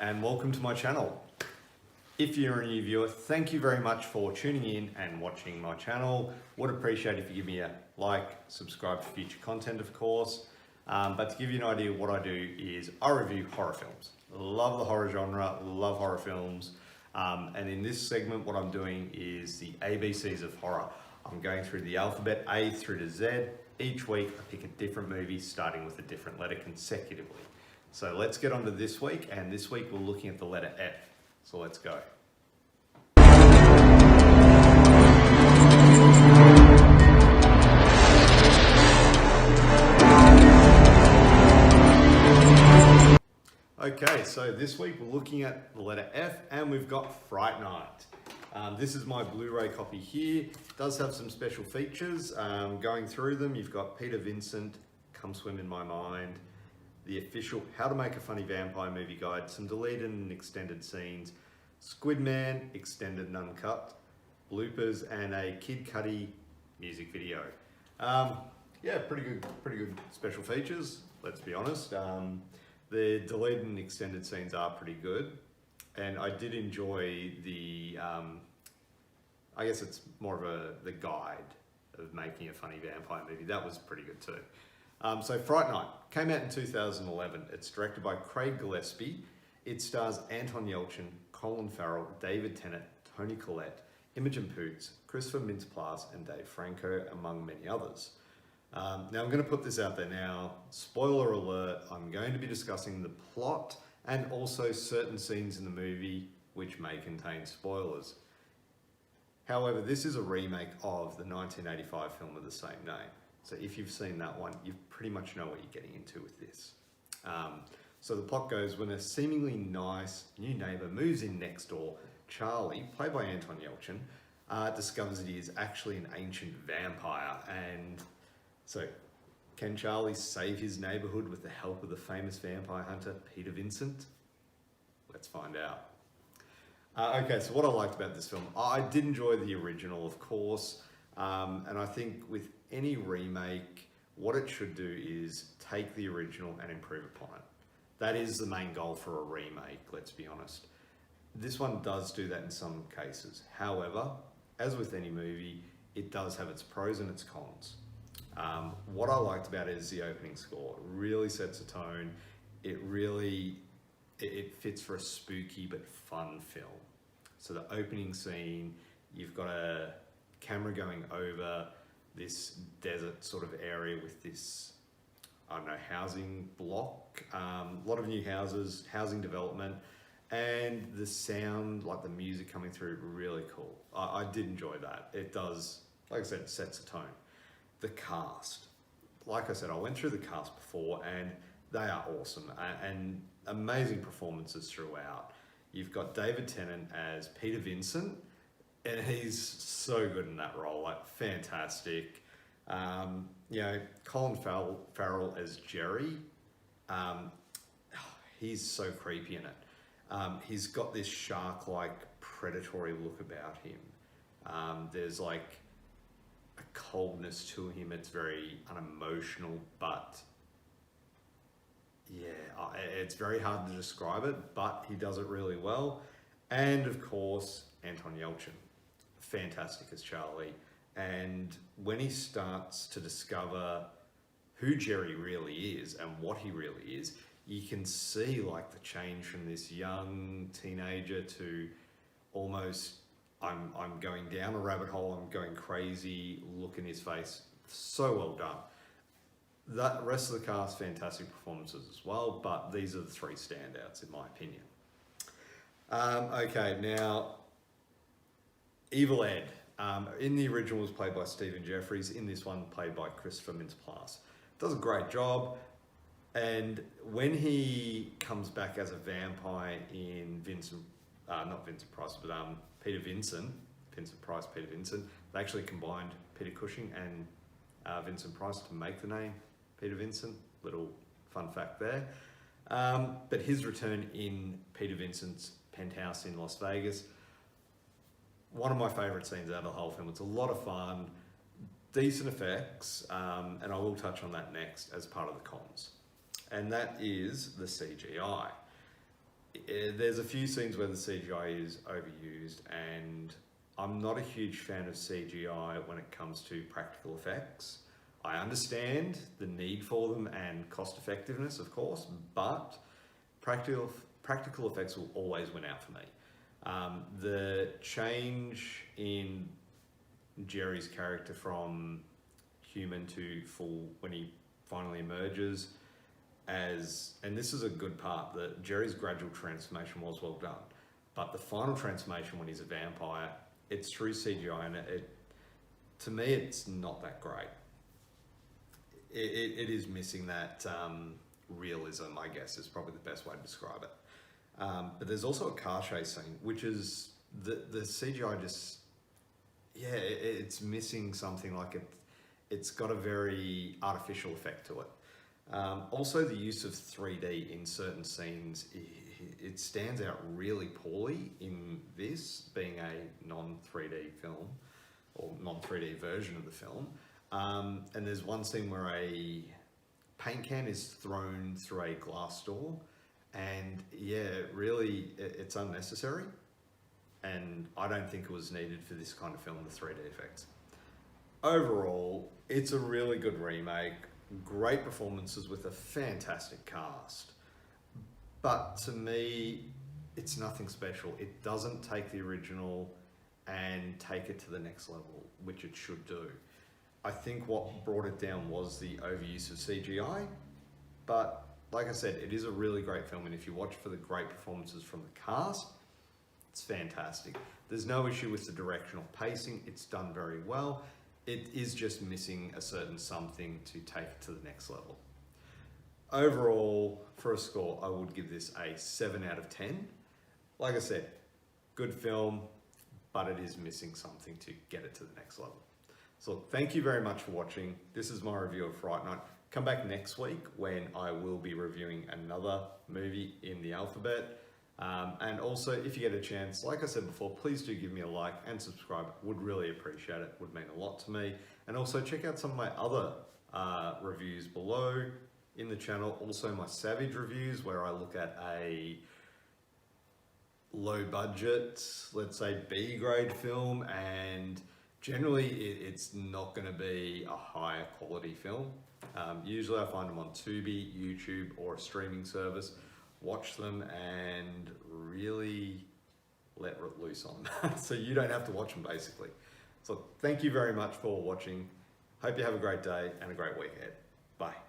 and welcome to my channel. If you're a new viewer, thank you very much for tuning in and watching my channel. Would appreciate if you give me a like, subscribe for future content of course. But to give you an idea of what I do is I review horror films. Love the horror genre, love horror films. And in this segment what I'm doing is the ABCs of horror. I'm going through the alphabet A through to Z. Each week I pick a different movie starting with a different letter consecutively. So let's get on to this week, and this week we're looking at the letter F. So let's go. Okay, so this week we're looking at the letter F, and we've got Fright Night. This is my Blu-ray copy here. It does have some special features. Going through them, you've got Peter Vincent, Come Swim in My Mind, the official How to Make a Funny Vampire movie guide, some deleted and extended scenes, Squidman, extended and uncut, bloopers, and a Kid Cudi music video. Yeah, pretty good special features, let's be honest. The deleted and extended scenes are pretty good, and I did enjoy the, I guess it's more of the guide of making a funny vampire movie. That was pretty good too. So Fright Night came out in 2011. It's directed by Craig Gillespie. It stars Anton Yelchin, Colin Farrell, David Tennant, Toni Collette, Imogen Poots, Christopher Mintz-Plasse, and Dave Franco, among many others. Now I'm going to put this out there now. Spoiler alert, I'm going to be discussing the plot and also certain scenes in the movie which may contain spoilers. However, this is a remake of the 1985 film of the same name. So if you've seen that one, you pretty much know what you're getting into with this. So the plot goes, when a seemingly nice new neighbor moves in next door, Charlie, played by Anton Yelchin, discovers that he is actually an ancient vampire. And so can Charlie save his neighborhood with the help of the famous vampire hunter, Peter Vincent? Let's find out. Okay, so what I liked about this film, I did enjoy the original, of course. And I think with any remake, what it should do is take the original and improve upon it. That is the main goal for a remake, let's be honest. This one does do that in some cases. However, as with any movie, it does have its pros and its cons. What I liked about it is the opening score. It really sets a tone. It fits for a spooky but fun film. So the opening scene, you've got a camera going over this desert sort of area with this, I don't know, housing block, a lot of new houses, housing development, and the sound, like the music coming through, really cool. I did enjoy that. It does, like I said, it sets a tone. The cast, like I said, I went through the cast before and they are awesome and amazing performances throughout. You've got David Tennant as Peter Vincent, and he's so good in that role, like fantastic. You know, Colin Farrell as Jerry, he's so creepy in it. He's got this shark-like predatory look about him. There's like a coldness to him. It's very unemotional, but yeah, it's very hard to describe it, but he does it really well. And of course, Anton Yelchin, fantastic as Charlie. And when he starts to discover who Jerry really is and what he really is, you can see like the change from this young teenager to almost, I'm going down a rabbit hole, I'm going crazy, look in his face. So well done. The rest of the cast, fantastic performances as well, but these are the three standouts in my opinion. Okay, now, Evil Ed. In the original was played by Stephen Jeffries, in this one played by Christopher Mintz-Plasse. Does a great job, and when he comes back as a vampire in Peter Vincent, they actually combined Peter Cushing and Vincent Price to make the name Peter Vincent. Little fun fact there. But his return in Peter Vincent's penthouse in Las Vegas, one of my favourite scenes out of the whole film. It's a lot of fun, decent effects, and I will touch on that next as part of the cons. And that is the CGI. there's a few scenes where the CGI is overused, and I'm not a huge fan of CGI when it comes to practical effects. I understand the need for them and cost effectiveness, of course, but practical effects will always win out for me. The change in Jerry's character from human to full when he finally emerges and this is a good part, that Jerry's gradual transformation was well done, but the final transformation when he's a vampire, it's through CGI, and to me it's not that great. It is missing that realism, I guess, is probably the best way to describe it. But there's also a car chase scene, which is the CGI just, it's missing something. Like it's got a very artificial effect to it. Also, the use of 3D in certain scenes, it stands out really poorly in this, being a non-3D film, or non-3D version of the film. And there's one scene where a paint can is thrown through a glass door, and really, it's unnecessary. And I don't think it was needed for this kind of film, the 3D effects. Overall, it's a really good remake. Great performances with a fantastic cast, but to me it's nothing special. It doesn't take the original and take it to the next level, which it should do. I think what brought it down was the overuse of CGI, but like I said, it is a really great film, and if you watch for the great performances from the cast, it's fantastic. There's no issue with the directional pacing, it's done very well. It is just missing a certain something to take it to the next level. Overall, for a score, I would give this a 7 out of 10. Like I said, good film, but it is missing something to get it to the next level. So thank you very much for watching. This is my review of Fright Night. Come back next week when I will be reviewing another movie in the alphabet. And also, if you get a chance, like I said before, please do give me a like and subscribe. Would really appreciate it. Would mean a lot to me. And also check out some of my other reviews below in the channel. Also my Savage reviews, where I look at a low budget, let's say B grade film, and generally it's not going to be a higher quality film. Usually I find them on Tubi, YouTube, or a streaming service. Watch them and really let loose on them. So you don't have to watch them, basically. So thank you very much for watching. Hope you have a great day and a great week ahead. Bye.